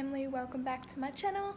family, welcome back to my channel.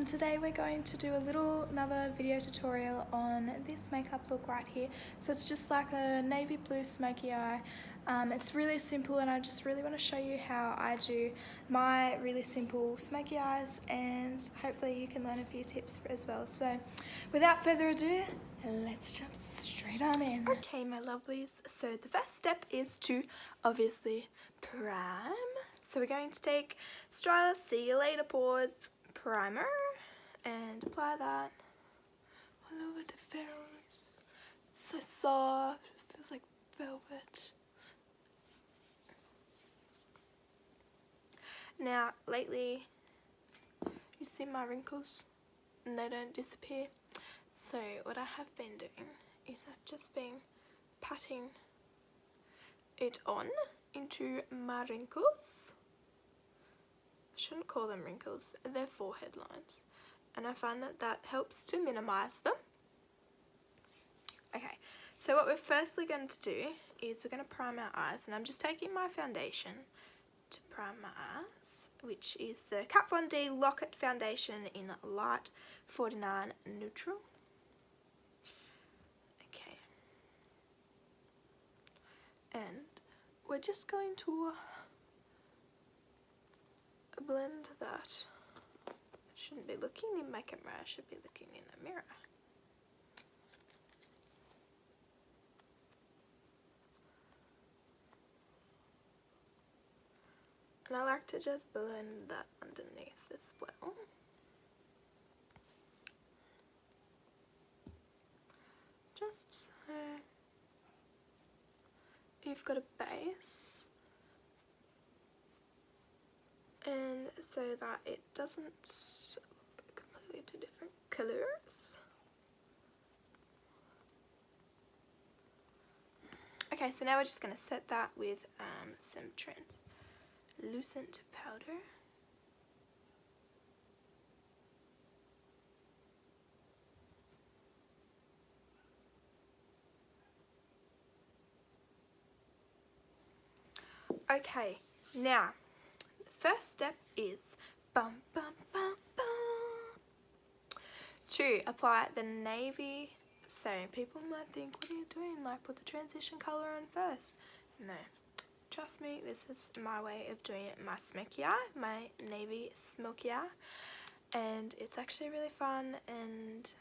Today we're going to do another video tutorial on this makeup look right here. So it's just like a navy blue smoky eye. It's really simple and I just really want to show you how I do my really simple smoky eyes, and hopefully you can learn a few tips as well. So without further ado, let's jump straight on in. Okay my lovelies, so the first step is to obviously prime. So we're going to take Styler See You Later Pores Primer and apply that all over the face. It's so soft, it feels like velvet. Now lately you see my wrinkles and they don't disappear. So what I have been doing is I've just been patting it on into my wrinkles. I shouldn't call them wrinkles, they're forehead lines, and I find that that helps to minimize them. Okay, so what we're firstly going to do is we're going to prime our eyes, and I'm just taking my foundation to prime my eyes, which is the Kat Von D Lock-It Foundation in Light 49 Neutral. Okay, and we're just going to blend that. I shouldn't be looking in my camera, I should be looking in a mirror. And I like to just blend that underneath as well. Just so you've got a base, and so that it doesn't look completely two different colours. Okay, so now we're just going to set that with some translucent powder. Okay, now first step is to apply the navy. So people might think, what are you doing, like put the transition colour on first? No, trust me, this is my way of doing it, my smoky eye, my navy smoky eye, and it's actually really fun, and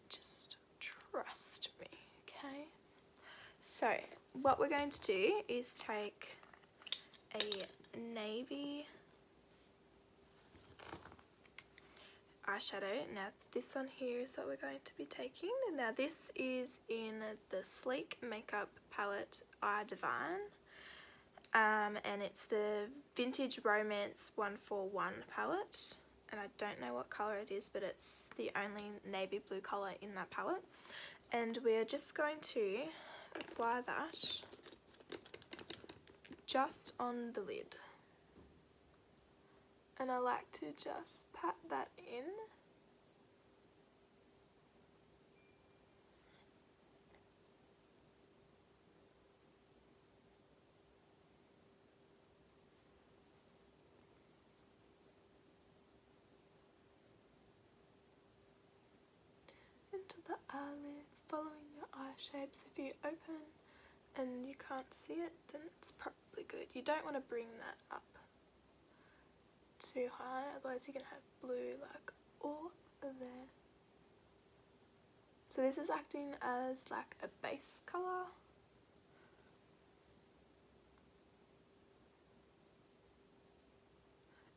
just trust me. Okay, so what we're going to do is take a navy eyeshadow. Now this one here is what we're going to be taking. Now this is in the Sleek Makeup Palette Eye Divine, and it's the Vintage Romance 141 palette, and I don't know what colour it is, but it's the only navy blue colour in that palette, and we're just going to apply that just on the lid. And I like to just pat that in. Into the eyelid, following your eye shapes. If you open and you can't see it, then it's probably good. You don't want to bring that up too high, otherwise you can have blue like all there. So this is acting as like a base colour.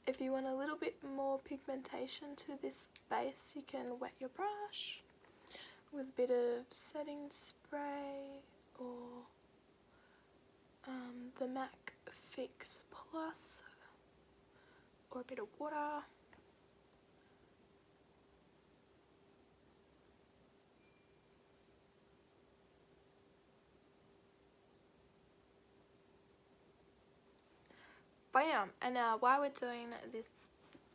If you want a little bit more pigmentation to this base, you can wet your brush with a bit of setting spray or the MAC Fix Plus, or a bit of water. Bam! And now while we're doing this,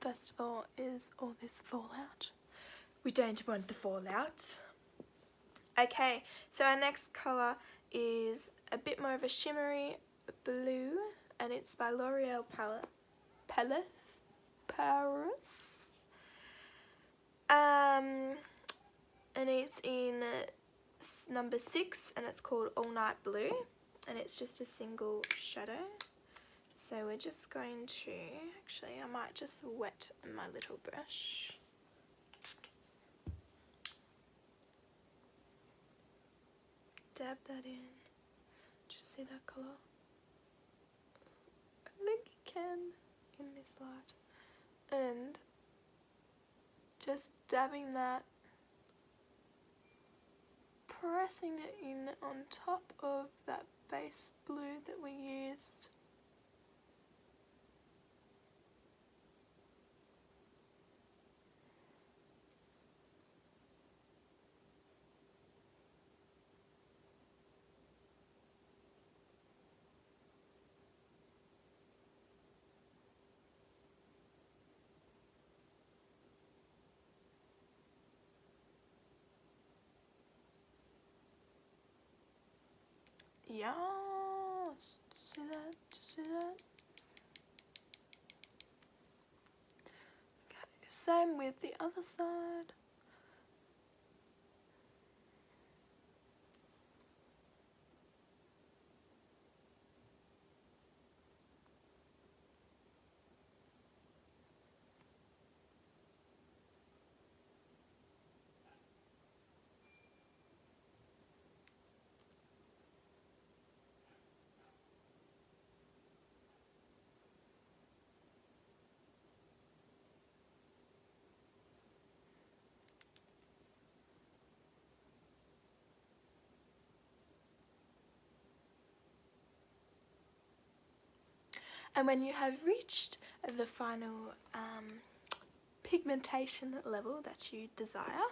first of all, is all this fallout. We don't want the fallout. Okay, so our next colour is a bit more of a shimmery blue, and it's by L'Oreal Palette. Paris. And it's in number 6 and it's called All Night Blue, and it's just a single shadow. So we're just going to, actually I might just wet my little brush. Dab that in. Just see that colour? I think you can in this light. And just dabbing that, pressing it in on top of that base blue that we used. Yes, see that? Just see that? Okay, same with the other side. And when you have reached the final pigmentation level that you desire, I'm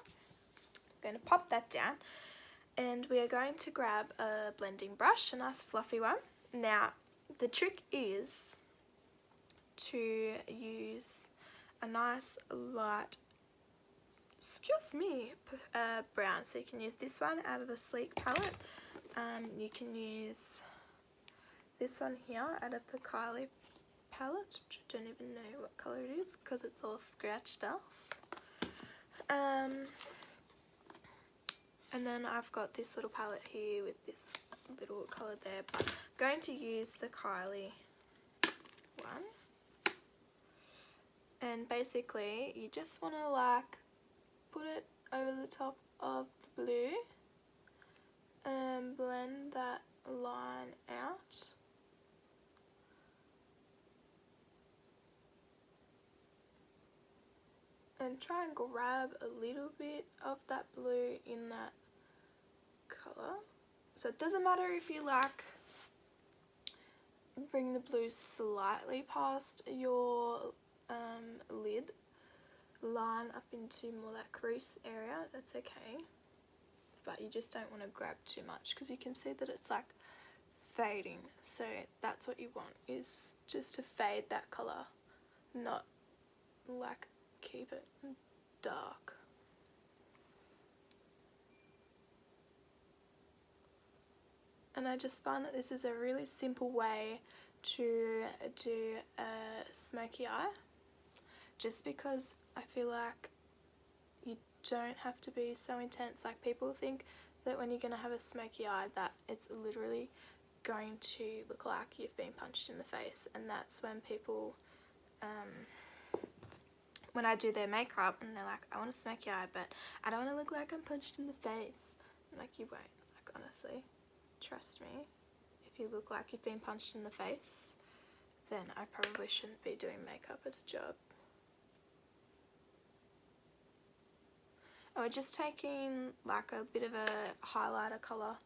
going to pop that down, and we are going to grab a blending brush, a nice fluffy one. Now the trick is to use a nice light, brown. So you can use this one out of the Sleek palette. You can use this one here out of the Kylie palette, which I don't even know what colour it is because it's all scratched off. And then I've got this little palette here with this little colour there, but I'm going to use the Kylie one. And basically you just want to like put it over the top of the blue and blend that line out. And try and grab a little bit of that blue in that colour. So it doesn't matter if you like bring the blue slightly past your lid line up into more that crease area, that's okay. But you just don't want to grab too much because you can see that it's like fading. So that's what you want, is just to fade that colour, not like keep it dark. And I just find that this is a really simple way to do a smoky eye, just because I feel like you don't have to be so intense. Like, people think that when you're going to have a smoky eye that it's literally going to look like you've been punched in the face, and that's when people when I do their makeup and they're like, I want a smoky eye but I don't want to look like I'm punched in the face. I'm like, you won't. Like, honestly, trust me, if you look like you've been punched in the face, then I probably shouldn't be doing makeup as a job. We're just taking like a bit of a highlighter colour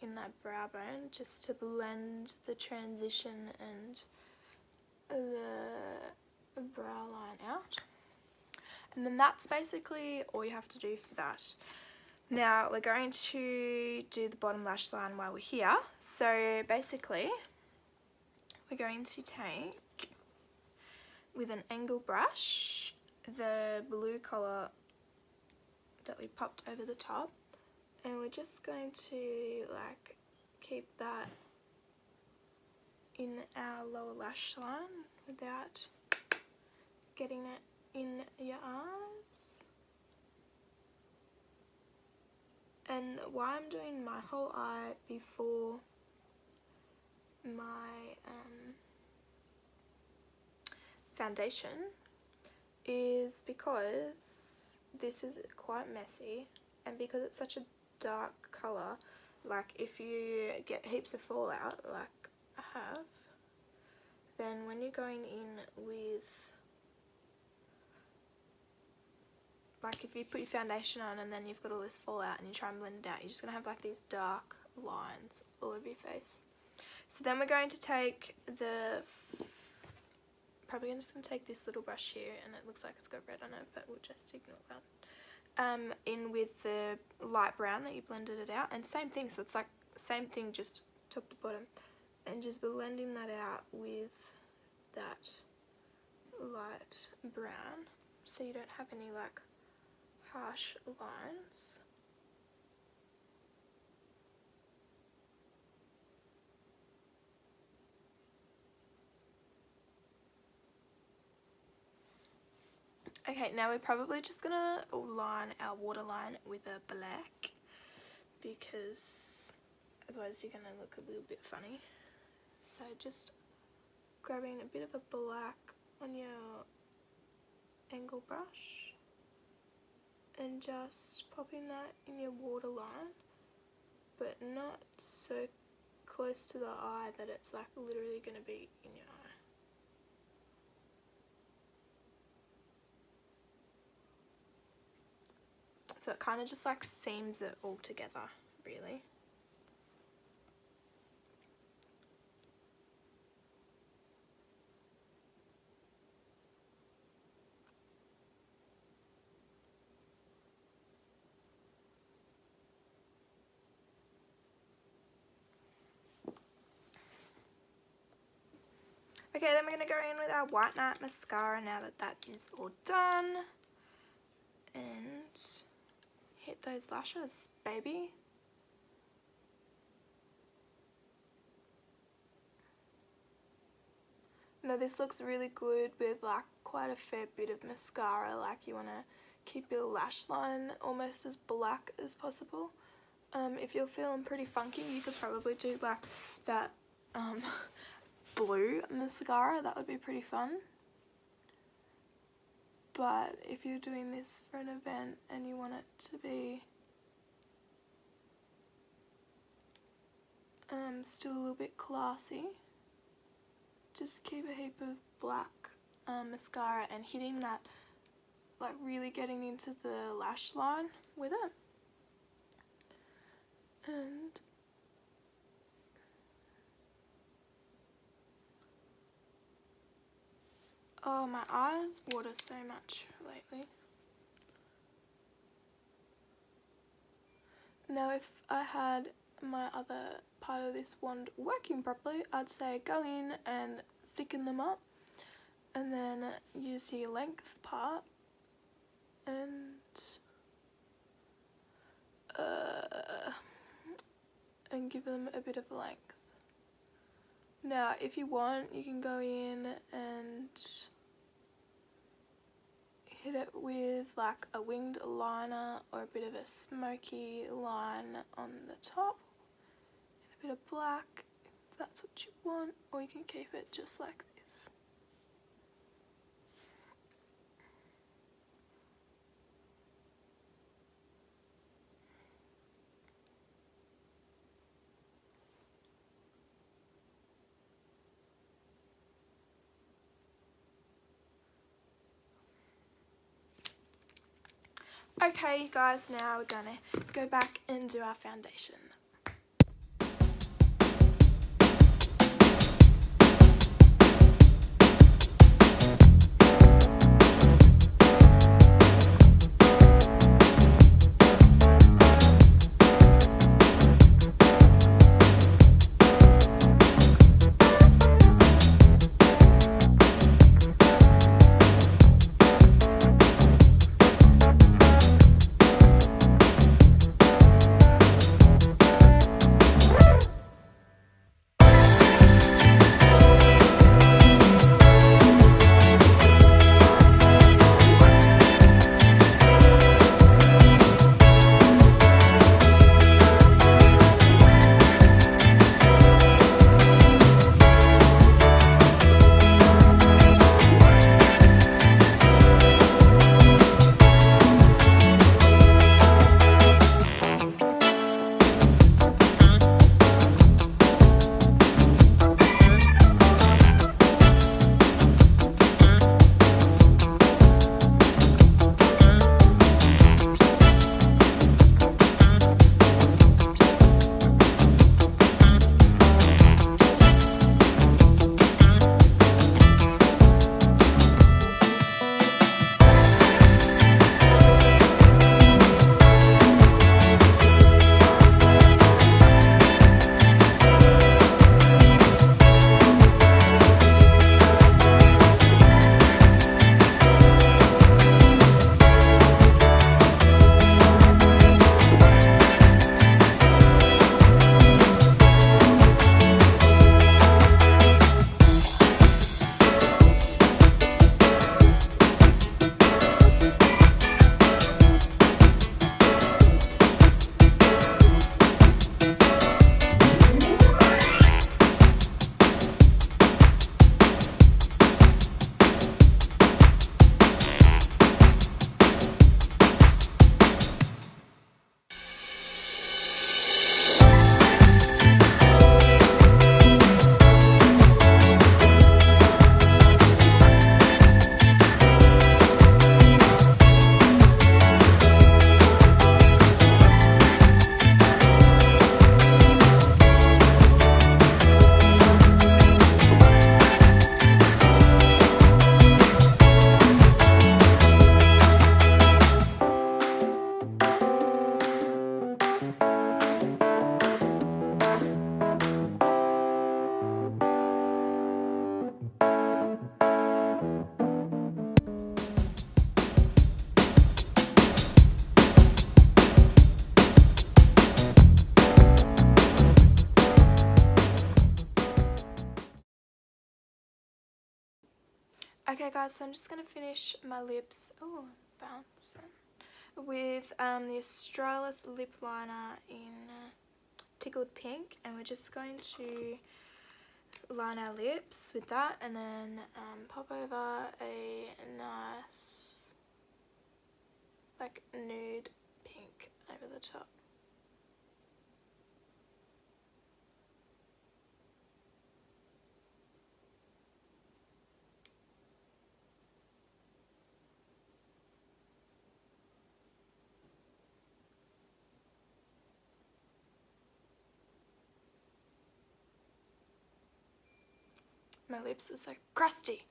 in that brow bone just to blend the transition and the brow line out. And then that's basically all you have to do for that. Now we're going to do the bottom lash line while we're here. So basically we're going to take, with an angle brush, the blue colour that we popped over the top, and we're just going to like keep that in our lower lash line without getting it in your eyes. And why I'm doing my whole eye before my foundation is because this is quite messy, and because it's such a dark colour, like if you get heaps of fallout like I have, then when you're going in with, like if you put your foundation on and then you've got all this fallout and you try and blend it out, you're just going to have like these dark lines all over your face. So then we're going to take probably just going to take this little brush here, and it looks like it's got red on it, but we'll just ignore that. In with the light brown that you blended it out, and same thing, so it's like same thing, just top to bottom, and just blending that out with that light brown so you don't have any like harsh lines. Okay, now we're probably just gonna line our waterline with a black, because otherwise you're gonna look a little bit funny. So just grabbing a bit of a black on your angle brush and just popping that in your waterline, but not so close to the eye that it's like literally gonna be in your eye. So it kind of just like seams it all together, really. Okay, then we're going to go in with our White Night mascara now that that is all done. And hit those lashes, baby. Now this looks really good with like quite a fair bit of mascara, like you want to keep your lash line almost as black as possible. If you're feeling pretty funky, you could probably do like that blue mascara, that would be pretty fun. But if you're doing this for an event and you want it to be still a little bit classy, just keep a heap of black mascara and hitting that, like really getting into the lash line with it. And oh, my eyes water so much lately. Now if I had my other part of this wand working properly, I'd say go in and thicken them up, and then use your length part and give them a bit of length. Now if you want, you can go in and hit it with like a winged liner or a bit of a smoky line on the top and a bit of black if that's what you want, or you can keep it just like this. Okay guys, now we're gonna go back and do our foundation. Okay guys, so I'm just going to finish my lips, oh, bouncing, with the Australis lip liner in Tickled Pink, and we're just going to line our lips with that and then pop over a nice like nude pink over the top. My lips are so crusty.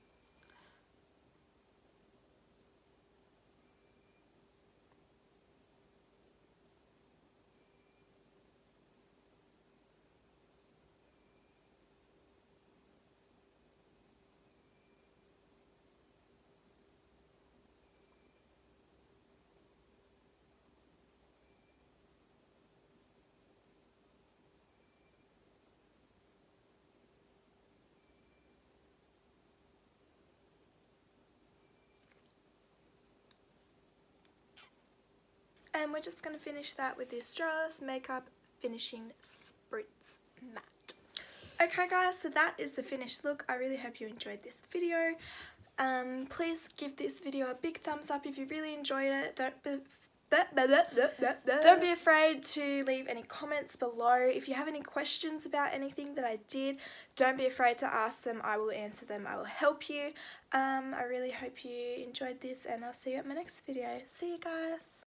And we're just going to finish that with the Australis Makeup Finishing Spritz Matte. Okay guys, so that is the finished look. I really hope you enjoyed this video. Please give this video a big thumbs up if you really enjoyed it. Don't be afraid to leave any comments below. If you have any questions about anything that I did, don't be afraid to ask them. I will answer them. I will help you. I really hope you enjoyed this, and I'll see you at my next video. See you guys.